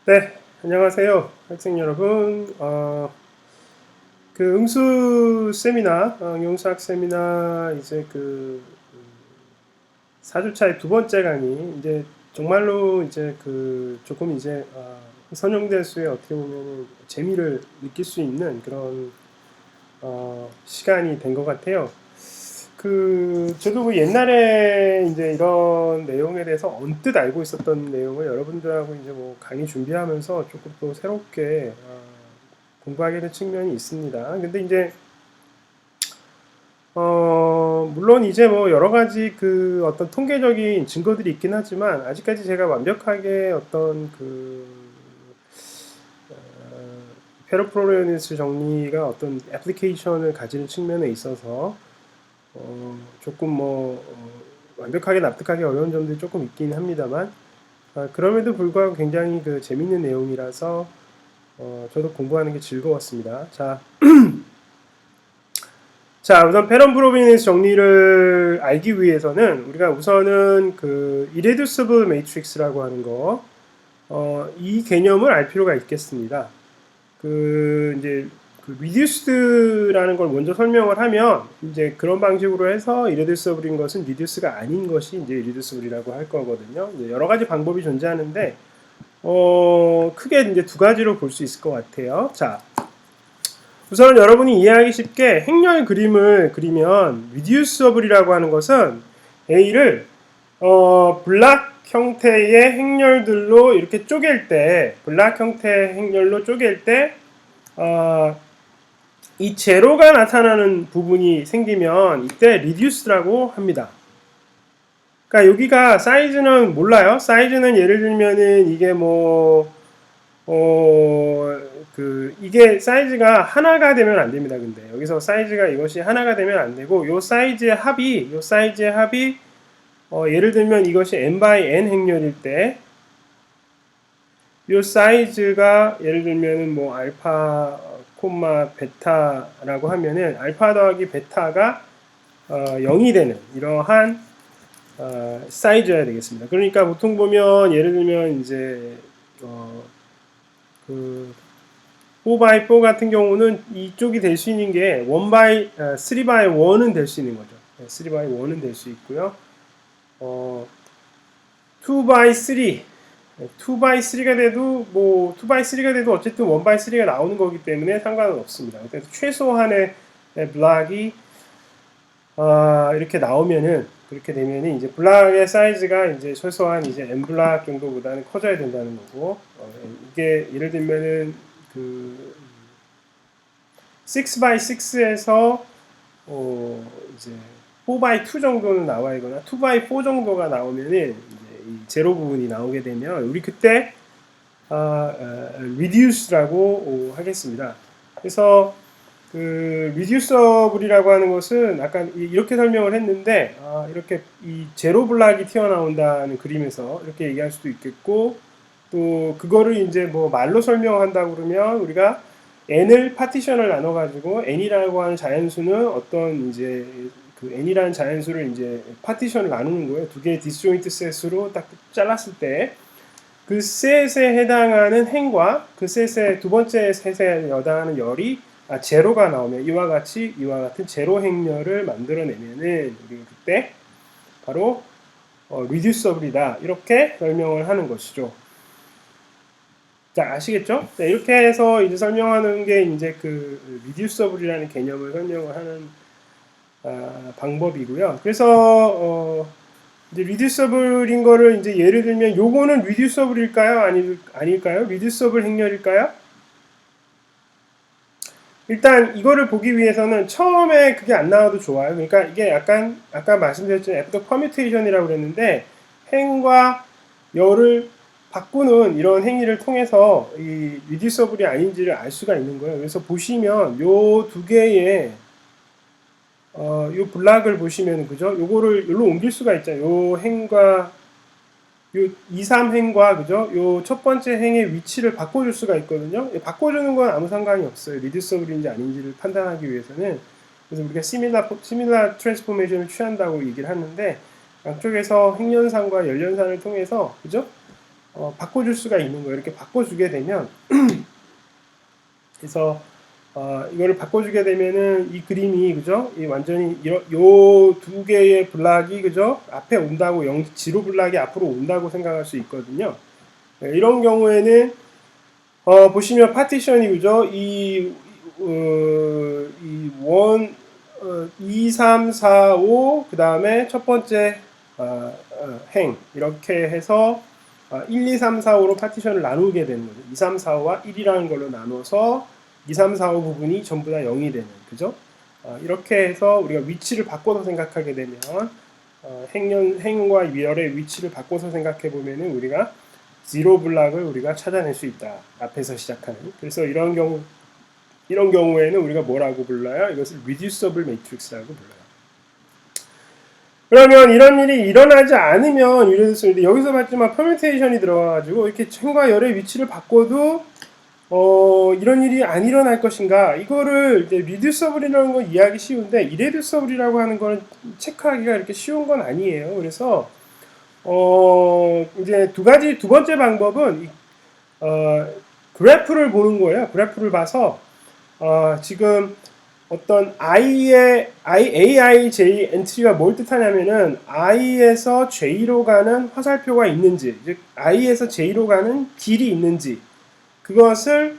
네, 안녕하세요, 학생 여러분. 그 응수 세미나, 용수학 세미나 이제 그 4주차의 두 번째 강의 이제 정말로 이제 그 조금 이제 선용대 수에 어떻게 보면 재미를 느낄 수 있는 그런 시간이 된 것 같아요. 저도 그 옛날에 이제 이런 내용에 대해서 언뜻 알고 있었던 내용을 여러분들하고 이제 뭐 강의 준비하면서 조금 또 새롭게 공부하게 된 측면이 있습니다. 근데 이제 물론 이제 뭐 여러 가지 그 어떤 통계적인 증거들이 있긴 하지만 아직까지 제가 완벽하게 어떤 페로프로레니스 정리가 어떤 애플리케이션을 가지는 측면에 있어서 조금 완벽하게 납득하기 어려운 점들이 조금 있긴 합니다만 그럼에도 불구하고 굉장히 그 재밌는 내용이라서 저도 공부하는 게 즐거웠습니다. 자, 우선 페럼프로비니스 정리를 알기 위해서는 우리가 우선은 그 irreducible matrix라고 하는 이 개념을 알 필요가 있겠습니다. 이제 그 reduced라는 걸 먼저 설명을 하면 이제 그런 방식으로 해서 irreducible인 것은 reduce가 아닌 것이 이제 irreducible이라고 할 거거든요. 이제 여러 가지 방법이 존재하는데 크게 이제 두 가지로 볼 수 있을 것 같아요. 자, 우선 여러분이 이해하기 쉽게 행렬 그림을 그리면 reducible이라고 하는 것은 A를 블락 형태의 행렬들로 이렇게 쪼갤 때, 블락 형태의 행렬로 쪼갤 때, 이 제로가 나타나는 부분이 생기면 이때 reduced라고 합니다. 그러니까 여기가 사이즈는 몰라요. 사이즈는 예를 들면은 이게 이게 사이즈가 하나가 되면 안 됩니다. 근데 여기서 사이즈가 이것이 하나가 되면 안 되고 요 사이즈의 합이 예를 들면 이것이 n by n 행렬일 때 요 사이즈가 예를 들면은 뭐 알파 콤마 베타라고 하면은 알파 더하기 베타가 0이 되는 이러한 사이즈여야 되겠습니다. 그러니까 보통 보면 예를 들면 이제 그 4x4 같은 경우는 이쪽이 될 수 있는 게 3x1은 될 수 있는 거죠. 3x1은 될 수 있고요. 2x3 2x3가 돼도 2x3가 돼도 어쨌든 1x3가 나오는 거기 때문에 상관은 없습니다. 그래서 최소한의 블락이 이렇게 나오면은 그렇게 되면은 이제 블락의 사이즈가 이제 최소한 이제 n 블락 정도보다는 커져야 된다는 거고 이게 예를 들면은 그 6x6에서 이제 4x2 정도는 나와 있거나 2x4 정도가 나오면은 이제 이 제로 부분이 나오게 되면 우리 그때 reduce라고 하겠습니다. 그래서 그 reducible이라고 하는 것은 아까 이렇게 설명을 했는데 이렇게 이 제로 블락이 튀어나온다는 그림에서 이렇게 얘기할 수도 있겠고 또 그거를 이제 뭐 말로 설명한다고 그러면 우리가 n을 파티션을 나눠 가지고 n이라고 하는 자연수는 어떤 이제 그 n이라는 자연수를 이제 파티션을 나누는 거예요. 두 개의 디스조인트 셋으로 딱 잘랐을 때 그 셋에 해당하는 행과 그 셋의 두 번째 셋에 해당하는 열이 제로가 나오면 이와 같은 제로 행렬을 만들어내면은 우리가 그때 바로 reducible이다 이렇게 설명을 하는 것이죠. 자, 아시겠죠? 네, 이렇게 해서 이제 설명하는 게 이제 그 reducible이라는 개념을 설명을 하는 방법이고요. 그래서 이제 reducible인 거를 이제 예를 들면 요거는 reducible일까요? 아닐까요? reducible 행렬일까요? 일단 이거를 보기 위해서는 처음에 그게 안 나와도 좋아요. 그러니까 이게 약간 아까 말씀드렸지만 after permutation이라고 그랬는데 행과 열을 바꾸는 이런 행위를 통해서 이 reducible이 아닌지를 알 수가 있는 거예요. 그래서 보시면 요 두 개의 요 블락을 보시면 그죠? 요거를 여기로 옮길 수가 있잖아요. 요 행과 요 2, 3행과 그죠? 요 첫 번째 행의 위치를 바꿔줄 수가 있거든요. 바꿔주는 건 아무 상관이 없어요. 리듀서블인지 아닌지를 판단하기 위해서는. 그래서 우리가 시밀라 트랜스포메이션을 취한다고 얘기를 하는데 양쪽에서 행연산과 열연산을 통해서 그죠? 바꿔줄 수가 있는 거예요. 이렇게 바꿔주게 되면 그래서 이거를 바꿔주게 되면은 이 그림이 그죠? 이 완전히 요 두 개의 블락이 그죠? 앞에 온다고 지로 블락이 앞으로 온다고 생각할 수 있거든요. 네, 이런 경우에는 보시면 파티션이 그죠? 이 2, 3, 4, 5, 그 다음에 첫 번째 행 이렇게 해서 1, 2, 3, 4, 5로 파티션을 나누게 되는 거죠. 2, 3, 4, 5와 1이라는 걸로 나눠서 2, 3, 4, 5 부분이 전부 다 0이 되는 그죠? 이렇게 해서 우리가 위치를 바꿔서 생각하게 되면 행과 열의 위치를 바꿔서 생각해 보면은 우리가 지로 블락을 우리가 찾아낼 수 있다. 앞에서 시작하는. 그래서 이런 경우에는 우리가 뭐라고 불러요? 이것을 reducible matrix라고 불러요. 그러면 이런 일이 일어나지 않으면 이래서 여기서 봤지만 퍼뮤테이션이 들어가가지고 이렇게 행과 열의 위치를 바꿔도 이런 일이 안 일어날 것인가? 이거를 이제 reducible이라는 건 이해하기 쉬운데 irreducible이라고 하는 거는 체크하기가 이렇게 쉬운 건 아니에요. 그래서 이제 두 번째 방법은 그래프를 보는 거예요. 그래프를 봐서 지금 어떤 AIJ 엔트리가 뭘 뜻하냐면은 I에서 J로 가는 화살표가 있는지, 즉 I에서 J로 가는 길이 있는지 그것을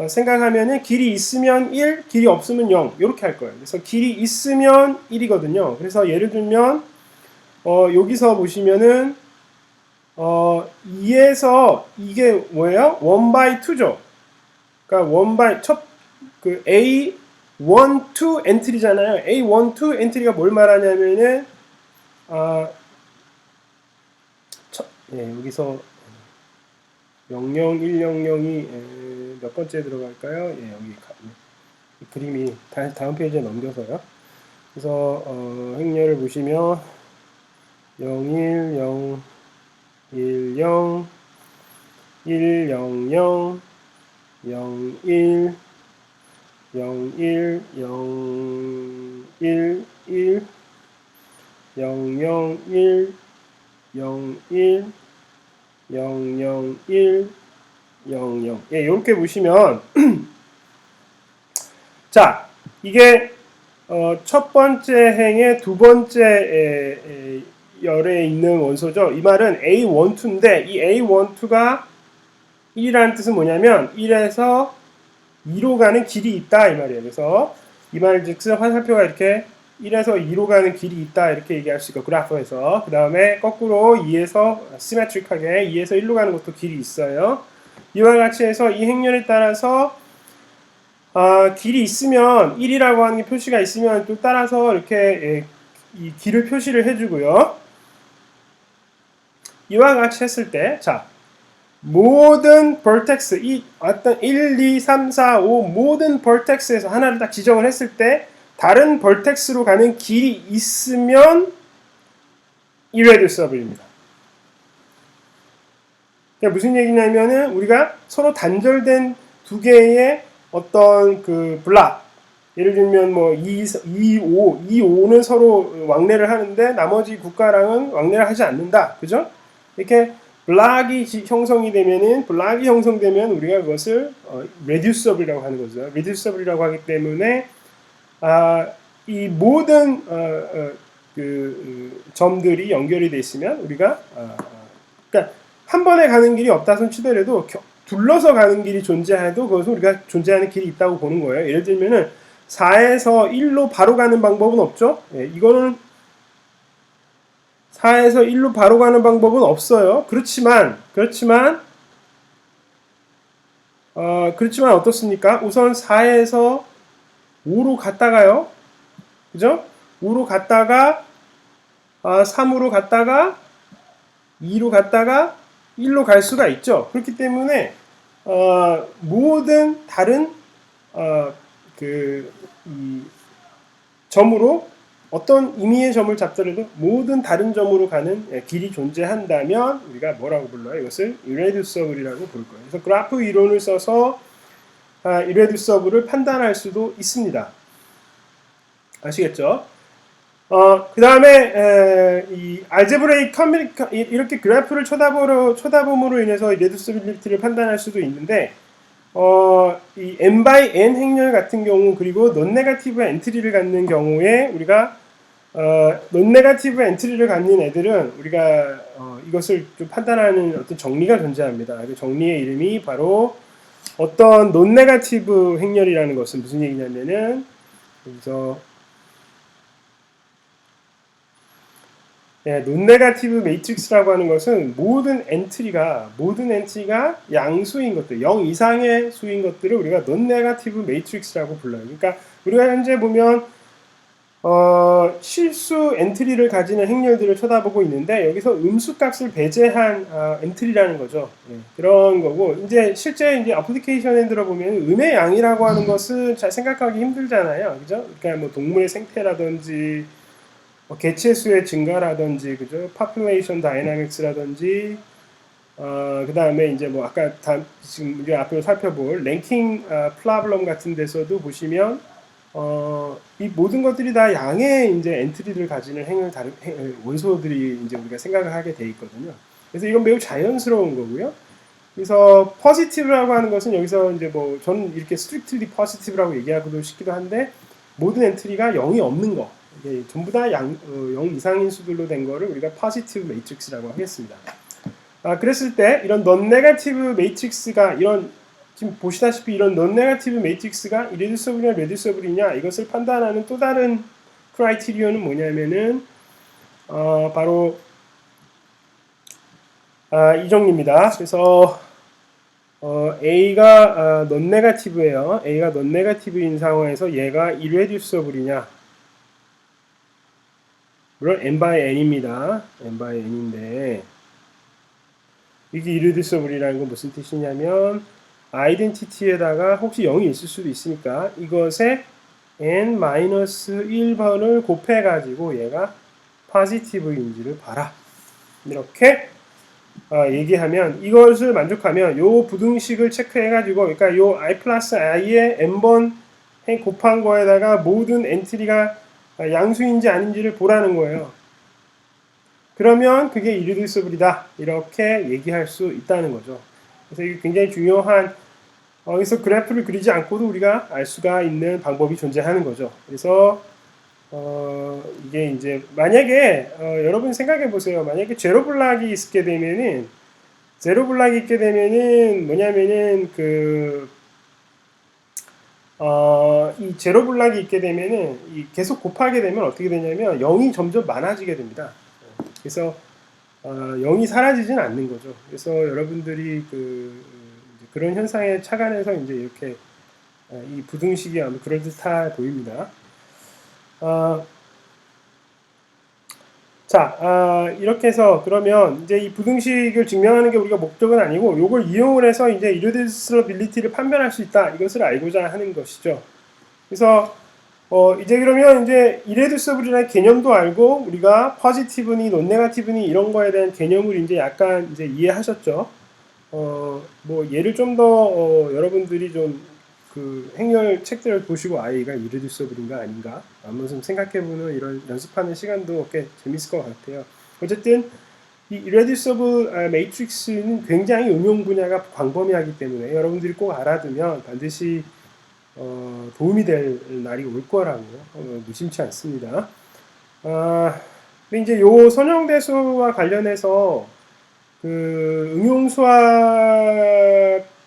생각하면은 길이 있으면 1, 길이 없으면 0 이렇게 할 거예요. 그래서 길이 있으면 1이거든요. 그래서 예를 들면 여기서 보시면은 2에서 이게 뭐예요? 1 by 2죠. 그러니까 1 by 그 A 1, 2 엔트리잖아요. A 1, 2 엔트리가 뭘 말하냐면은 여기서 00, 100이 몇 번째 들어갈까요? 여기 그림이 다음 페이지에 넘겨서요. 그래서 행렬을 보시면 01, 0, 10, 100, 01, 01, 011, 1, 001, 01, 001, 00. 예, 이렇게 보시면 자, 이게 첫 번째 행의 두 번째 열에 있는 원소죠. 이 말은 A12인데 이 A12가 1이라는 뜻은 뭐냐면 1에서 2로 가는 길이 있다 이 말이에요. 그래서 이 말 즉슨 화살표가 이렇게 1에서 2로 가는 길이 있다 이렇게 얘기할 수 있고 그래프에서 그 다음에 거꾸로 2에서 시메트릭하게 2에서 1로 가는 것도 길이 있어요. 이와 같이 해서 이 행렬에 따라서 길이 있으면 1이라고 하는 게 표시가 있으면 또 따라서 이렇게 이 길을 표시를 해주고요. 이와 같이 했을 때 자 모든 벌텍스 이 어떤 1, 2, 3, 4, 5 모든 벌텍스에서 하나를 딱 지정을 했을 때 다른 벌텍스로 가는 길이 있으면 irreducible입니다. 그러니까 무슨 얘기냐면은 우리가 서로 단절된 두 개의 어떤 그 블락 예를 들면 뭐 2,5는 서로 왕래를 하는데 나머지 국가랑은 왕래를 하지 않는다. 그죠? 이렇게 블락이 형성이 되면은 블락이 형성되면 우리가 그것을 reducible이라고 하는 거죠. reducible이라고 하기 때문에 이 모든 점들이 연결이 돼 있으면 우리가 그러니까 한 번에 가는 길이 없다 손 치더라도 둘러서 가는 길이 존재해도 그것은 우리가 존재하는 길이 있다고 보는 거예요. 예를 들면은 4에서 1로 바로 가는 방법은 없죠. 이거는 4에서 1로 바로 가는 방법은 없어요. 그렇지만 어떻습니까? 우선 4에서 5로 갔다가요. 그죠? 5로 갔다가 3으로 갔다가 2로 갔다가 1로 갈 수가 있죠. 그렇기 때문에 모든 다른 이 점으로 어떤 의미의 점을 잡더라도 모든 다른 점으로 가는 길이 존재한다면 우리가 뭐라고 불러요? 이것을 irreducible이라고 부를 거예요. 그래서 그래프 이론을 써서 irreducible을 판단할 수도 있습니다. 아시겠죠? 그 다음에 이 알제브레이크 이렇게 그래프를 쳐다봄으로 인해서 레듀스빌리티를 판단할 수도 있는데 이 n by n 행렬 같은 경우 그리고 논 네거티브 엔트리를 갖는 경우에 우리가 논 네거티브 엔트리를 갖는 애들은 우리가 이것을 좀 판단하는 어떤 정리가 존재합니다. 그 정리의 이름이 바로 어떤 논 네거티브 행렬이라는 것은 무슨 얘기냐면은 여기서 논 네거티브 매트릭스라고 하는 것은 모든 엔트리가 양수인 것들, 0 이상의 수인 것들을 우리가 논 네거티브 매트릭스라고 불러요. 그러니까 우리가 현재 보면 실수 엔트리를 가지는 행렬들을 쳐다보고 있는데 여기서 음수 값을 배제한 엔트리라는 거죠. 그런 거고 이제 실제 이제 어플리케이션에 들어보면 음의 양이라고 하는 것은 잘 생각하기 힘들잖아요, 그죠? 그러니까 뭐 동물의 생태라든지 개체 수의 증가라든지 그죠? population dynamics라든지 그 다음에 이제 뭐 아까 지금 우리가 앞으로 살펴볼 랭킹 프로블럼 같은 데서도 보시면 이 모든 것들이 다 양의 이제 엔트리를 가지는 원소들이 이제 우리가 생각을 하게 돼 있거든요. 그래서 이건 매우 자연스러운 거고요. 그래서 포지티브라고 하는 것은 여기서 이제 뭐 저는 이렇게 strictly positive라고 얘기하기도 싶기도 한데 모든 엔트리가 0이 없는 거, 전부 다 0 이상인 수들로 된 거를 우리가 positive matrix라고 하겠습니다. 그랬을 때 이런 non negative matrix가 이런 지금 보시다시피 이런 non negative matrix가 irreducible이냐 reducible이냐 이것을 판단하는 또 다른 크라이테리어는 뭐냐면은 바로 이 정리입니다. 그래서 A가 non negative예요. A가 non negative인 상황에서 얘가 irreducible이냐, 물론 n by n입니다. n by n인데 이게 irreducible이라는 건 무슨 뜻이냐면 아이덴티티에다가 혹시 0이 있을 수도 있으니까 이것에 n-1번을 곱해가지고 얘가 positive인지를 봐라. 이렇게 얘기하면 이것을 만족하면 요 부등식을 체크해가지고 그러니까 요 i 플러스 i에 n번 곱한 거에다가 모든 엔트리가 양수인지 아닌지를 보라는 거예요. 그러면 그게 irreducible이다 이렇게 얘기할 수 있다는 거죠. 그래서 이게 굉장히 중요한 그래서 그래프를 그리지 않고도 우리가 알 수가 있는 방법이 존재하는 거죠. 그래서 이게 이제 만약에 여러분 생각해 보세요. 만약에 제로 블락이 있게 되면은 뭐냐면은 이 제로 블락이 있게 되면은 계속 곱하게 되면 어떻게 되냐면 0이 점점 많아지게 됩니다. 그래서 0이 사라지진 않는 거죠. 그래서 여러분들이 그런 현상에 착안해서 이제 이렇게 이 부등식이 아마 그럴듯해 보입니다. 이렇게 해서 그러면 이제 이 부등식을 증명하는 게 우리가 목적은 아니고 이걸 이용을 해서 이제 irreducibility를 판별할 수 있다 이것을 알고자 하는 것이죠. 그래서 이제 그러면 이제 irreducible이라는 개념도 알고 우리가 positive니 non-negative니 이런 거에 대한 개념을 이제 약간 이제 이해하셨죠. 뭐 예를 좀 더 여러분들이 좀 그 행렬 책들을 보시고 이가 irreducible인가 아닌가 한번 좀 생각해보는 이런 연습하는 시간도 꽤 재밌을 것 같아요. 어쨌든 이 irreducible matrix는 굉장히 응용 분야가 광범위하기 때문에 여러분들이 꼭 알아두면 반드시 도움이 될 날이 올 거라고 무심치 않습니다. 근데 이제 요 선형대수와 관련해서 응용수학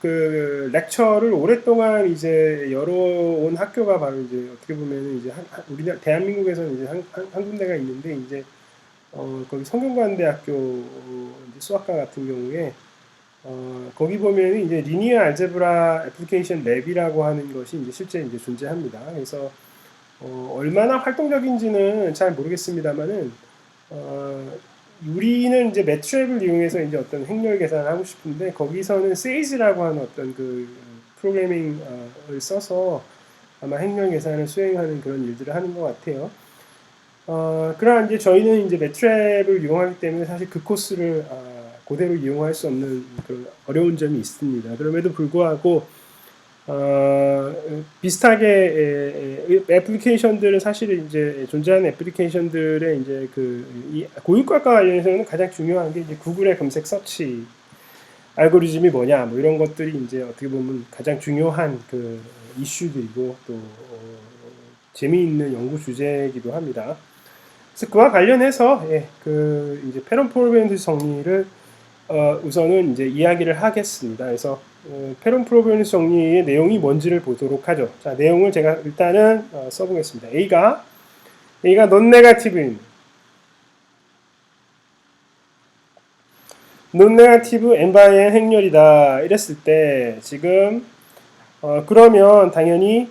렉처를 오랫동안 이제 열어온 학교가 바로 이제 어떻게 보면은 이제 우리나라 대한민국에서는 이제 한 군데가 있는데 이제 거기 성균관대학교 수학과 같은 경우에 거기 보면 이제 리니어 알제브라 애플리케이션 랩이라고 하는 것이 이제 실제 이제 존재합니다. 그래서 얼마나 활동적인지는 잘 모르겠습니다만은 우리는 이제 매트랩을 이용해서 이제 어떤 행렬 계산을 하고 싶은데 거기서는 세이즈라고 하는 어떤 프로그래밍을 써서 아마 행렬 계산을 수행하는 그런 일들을 하는 것 같아요. 그러나 이제 저희는 이제 매트랩을 이용하기 때문에 사실 그 코스를 그대로 이용할 수 없는 그런 어려운 점이 있습니다. 그럼에도 불구하고 비슷하게 애플리케이션들은 사실은 이제 존재하는 애플리케이션들의 이제 이 고유가과 관련해서는 가장 중요한 게 이제 구글의 검색 서치 알고리즘이 뭐냐 뭐 이런 것들이 이제 어떻게 보면 가장 중요한 그 이슈들이고 또 재미있는 연구 주제이기도 합니다. 그래서 그와 관련해서 그 이제 페론프로벤스 정리를 우선은 이제 이야기를 하겠습니다. 그래서 페론프로벤스 정리의 내용이 뭔지를 보도록 하죠. 자, 내용을 제가 일단은 써보겠습니다. A가 논네가티브 엔바이엔 행렬이다 이랬을 때 지금 그러면 당연히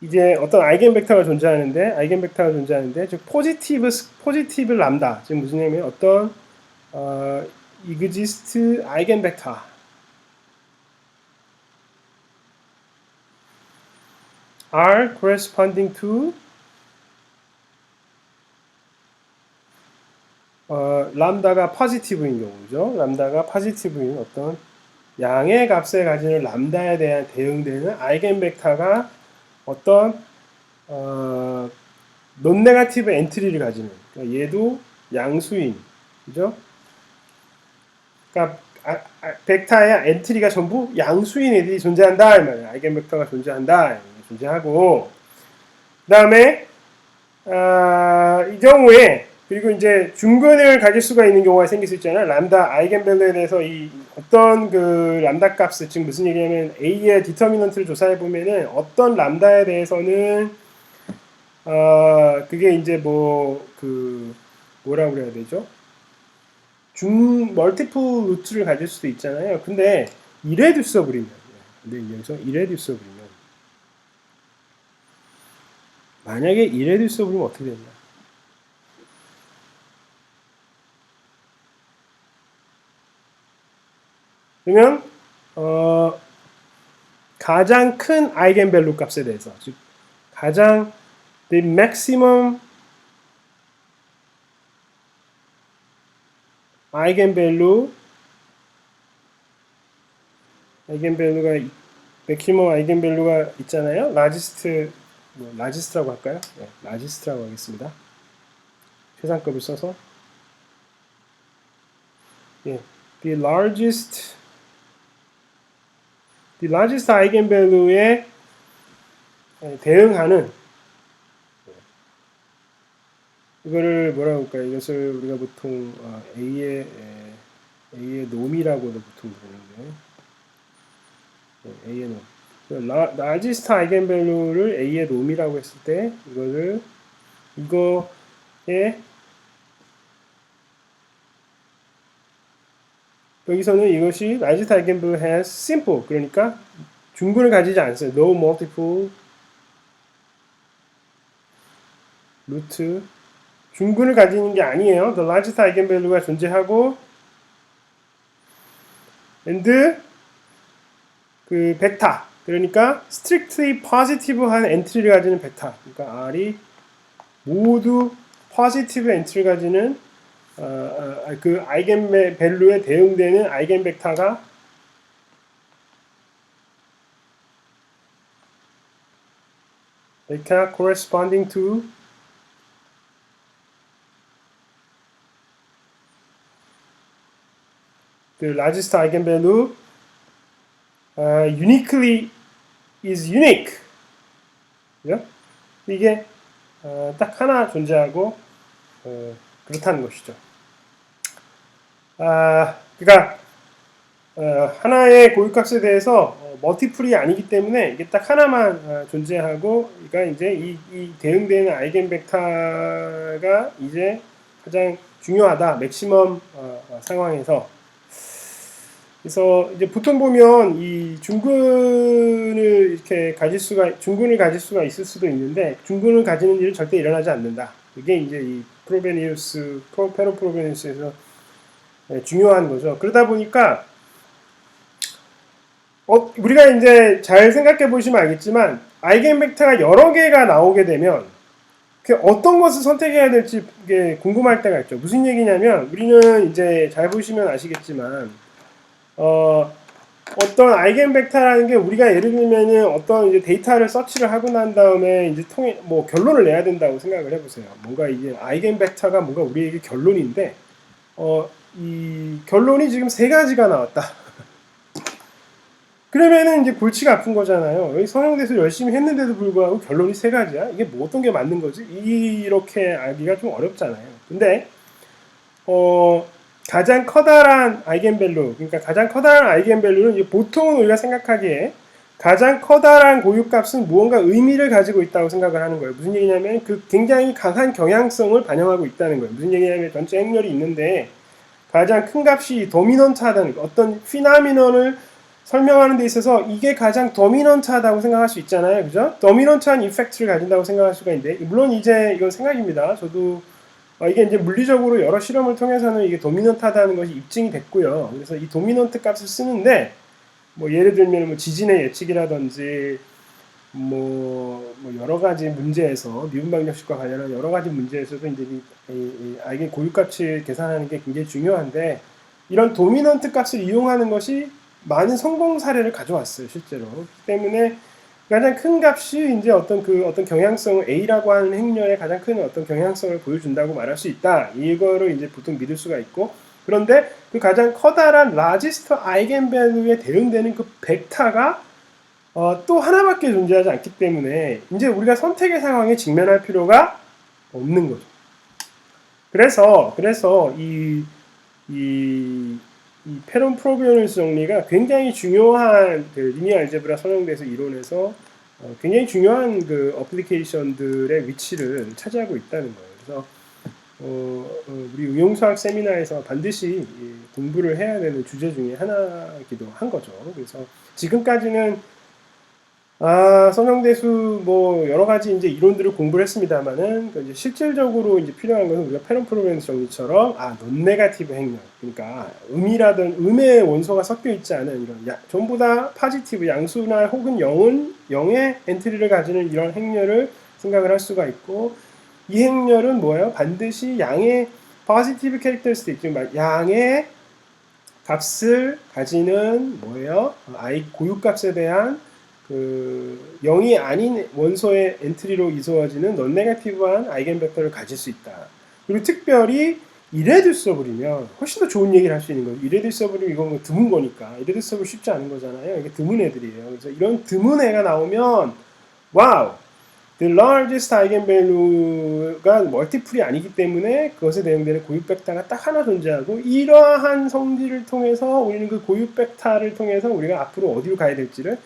이제 어떤 아이겐벡터가 존재하는데 즉 포지티브 람다 지금 무슨 얘기냐면 어떤 exist 아이겐벡터 are corresponding to 람다가 포지티브인 경우죠. 람다가 포지티브인 어떤 양의 값을 가지는 람다에 대한 대응되는 아이겐벡터가 어떤 논네가티브 엔트리를 가지는, 그러니까 얘도 양수인, 그죠? 그러니까 벡터의 엔트리가 전부 양수인 애들이 존재한다 이 말이야. 아이겐벡터가 존재한다, 존재하고 그 다음에 이 경우에 그리고 이제 중근을 가질 수가 있는 경우가 생길 수 있잖아요. 람다 아이겐밸류에 대해서 이 어떤 그 람다 값을 지금 무슨 얘기냐면 A의 디터미넌트를 조사해 보면은 어떤 람다에 대해서는 그게 이제 뭐라고 그래야 되죠? 멀티플 루트를 가질 수도 있잖아요. 근데 이레듀서블이면 만약에 이레듀서블이면 어떻게 되냐? 그러면 가장 큰 아이겐밸류 값에 대해서 즉 가장 the maximum 아이겐밸류가 맥시멈 아이겐밸류가 있잖아요. 라지스트라고 할까요? 네, 라지스트라고 하겠습니다. 최상급을 써서 예, the largest 아이겐밸류에 대응하는 이거를 뭐라고 할까요? 이것을 우리가 보통 A의 놈이라고도 보통 부르는데 A의 놈. largest 아이겐밸류를 A의 놈이라고 했을 때 이거에 여기서는 이것이 largest eigenvalue has simple 그러니까 중근을 가지지 않습니다. no multiple 루트 중근을 가지는 게 아니에요. the largest eigenvalue가 존재하고 and 그 벡터 그러니까 strictly positive한 엔트리를 가지는 벡터 그러니까 R이 모두 positive 엔트리를 가지는 그 아이겐밸류에 대응되는 아이겐벡터가 벡터 corresponding to the largest eigenvalue uniquely is unique. 그죠? 이게 딱 하나 존재하고 그렇다는 것이죠. 그러니까 하나의 고유값에 대해서 멀티플이 아니기 때문에 이게 딱 하나만 존재하고, 그러니까 이제 이 대응되는 아이겐벡터가 이제 가장 중요하다. 맥시멈 상황에서. 그래서 이제 보통 보면 이 중근을 가질 수가 있을 수도 있는데 중근을 가지는 일은 절대 일어나지 않는다. 이게 이제 이 페로프로베니우스에서 중요한 거죠. 그러다 보니까 우리가 이제 잘 생각해 보시면 알겠지만 아이겐벡터가 여러 개가 나오게 되면 그 어떤 것을 선택해야 될지 이게 궁금할 때가 있죠. 무슨 얘기냐면 우리는 이제 잘 보시면 아시겠지만 어떤 아이겐벡터라는 게 우리가 예를 들면은 어떤 이제 데이터를 서치를 하고 난 다음에 이제 통해 뭐 결론을 내야 된다고 생각을 해보세요. 뭔가 이게 아이겐벡터가 뭔가 우리에게 결론인데 이 결론이 지금 세 가지가 나왔다. 그러면은 이제 골치가 아픈 거잖아요. 여기 성형대에서 열심히 했는데도 불구하고 결론이 세 가지야. 이게 뭐 어떤 게 맞는 거지? 이렇게 알기가 좀 어렵잖아요. 근데 가장 커다란 아이겐밸류, 그러니까 가장 커다란 아이겐밸류는 보통은 우리가 생각하기에 가장 커다란 고유값은 무언가 의미를 가지고 있다고 생각을 하는 거예요. 무슨 얘기냐면 그 굉장히 강한 경향성을 반영하고 있다는 거예요. 무슨 얘기냐면 전체 행렬이 있는데 가장 큰 값이 도미넌트하다는 어떤 피나미넌을 설명하는 데 있어서 이게 가장 도미넌트하다고 생각할 수 있잖아요. 그죠? 도미넌트한 이펙트를 가진다고 생각할 수가 있는데 물론 이제 이건 생각입니다. 저도 이게 이제 물리적으로 여러 실험을 통해서는 이게 도미넌트하다는 것이 입증이 됐고요. 그래서 이 도미넌트 값을 쓰는데 뭐 예를 들면 뭐 지진의 예측이라든지 뭐 여러 가지 문제에서 미분방정식과 관련한 여러 가지 문제에서도 이제 이게 고유값을 계산하는 게 굉장히 중요한데 이런 도미넌트 값을 이용하는 것이 많은 성공 사례를 가져왔어요, 실제로. 그렇기 때문에 가장 큰 값이 이제 어떤 경향성을 A라고 하는 행렬의 가장 큰 어떤 경향성을 보여준다고 말할 수 있다. 이거를 이제 보통 믿을 수가 있고, 그런데 그 가장 커다란 라지스트 아이겐밸류에 대응되는 그 벡터가 또 하나밖에 존재하지 않기 때문에 이제 우리가 선택의 상황에 직면할 필요가 없는 거죠. 그래서 이 페론 프로비오니스 정리가 굉장히 중요한 그 리니어 알제브라 선형대에서 이론에서 굉장히 중요한 그 어플리케이션들의 위치를 차지하고 있다는 거예요. 그래서 우리 응용수학 세미나에서 반드시 공부를 해야 되는 주제 중에 하나이기도 한 거죠. 그래서 지금까지는 선형대수 뭐 여러 가지 이제 이론들을 공부를 했습니다만은 이제 실질적으로 이제 필요한 것은 우리가 페론 프로비오니스 정리처럼 논네가티브 행렬, 그러니까 음의 원소가 섞여 있지 않은 이런 전부 다 파지티브 양수나 혹은 0의 엔트리를 가지는 이런 행렬을 생각을 할 수가 있고, 이 행렬은 뭐예요? 반드시 양의 포지티브 캐릭터리스틱, 즉 양의 값을 가지는 뭐예요? 고유값에 대한 그 0이 아닌 원소의 엔트리로 이루어지는 넌네가티브한 아이겐벡터를 가질 수 있다. 그리고 특별히 이레듀서블이면 훨씬 더 좋은 얘기를 할 수 있는 거죠. 이레듀서블이 이건 뭐 드문 거니까. 이레듀서블 쉽지 않은 거잖아요. 이게 드문 애들이에요. 그래서 이런 드문 애가 나오면 와우! The largest eigenvalue가 멀티플이 아니기 때문에 그것에 대응되는 고유 벡터가 딱 하나 존재하고, 이러한 성질을 통해서 우리는 그 고유 벡터를 통해서 우리가 앞으로 어디로 가야 될지를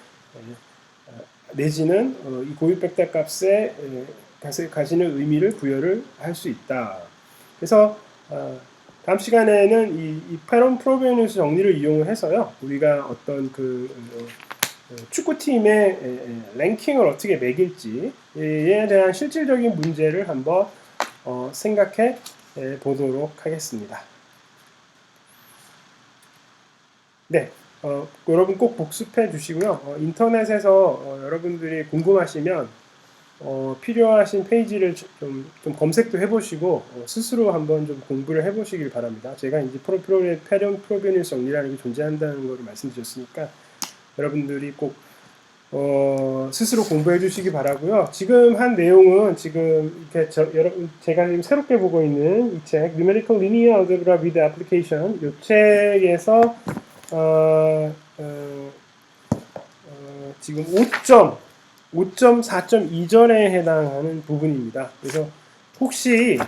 내지는 이 고유 벡터 값에 가지는 의미를 부여를 할 수 있다. 그래서 다음 시간에는 이 페론 프로비오니스 정리를 이용을 해서요, 우리가 어떤 축구팀의 랭킹을 어떻게 매길지에 대한 실질적인 문제를 한번 생각해 보도록 하겠습니다. 네, 여러분 꼭 복습해 주시고요. 인터넷에서 여러분들이 궁금하시면 필요하신 페이지를 좀 검색도 해보시고 스스로 한번 좀 공부를 해보시길 바랍니다. 제가 이제 페론 프로비오니스 정리라는 게 존재한다는 걸 말씀드렸으니까 여러분들이 꼭 스스로 공부해 주시기 바라고요. 지금 한 내용은 지금 이렇게 제가 지금 새롭게 보고 있는 이 책 Numerical Linear Algebra with Application, 이 책에서 지금 5.4.2절에 해당하는 부분입니다. 그래서 혹시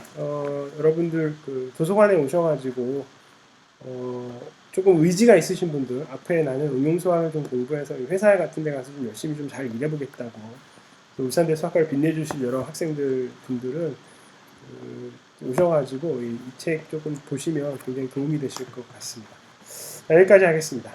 여러분들 그 도서관에 오셔가지고 조금 의지가 있으신 분들, 앞에 나는 응용수학을 좀 공부해서 회사 같은 데 가서 좀 열심히 좀 잘 일해보겠다고, 울산대 수학과를 빛내주실 여러 학생들 분들은 오셔가지고 이 책 조금 보시면 굉장히 도움이 되실 것 같습니다. 여기까지 하겠습니다.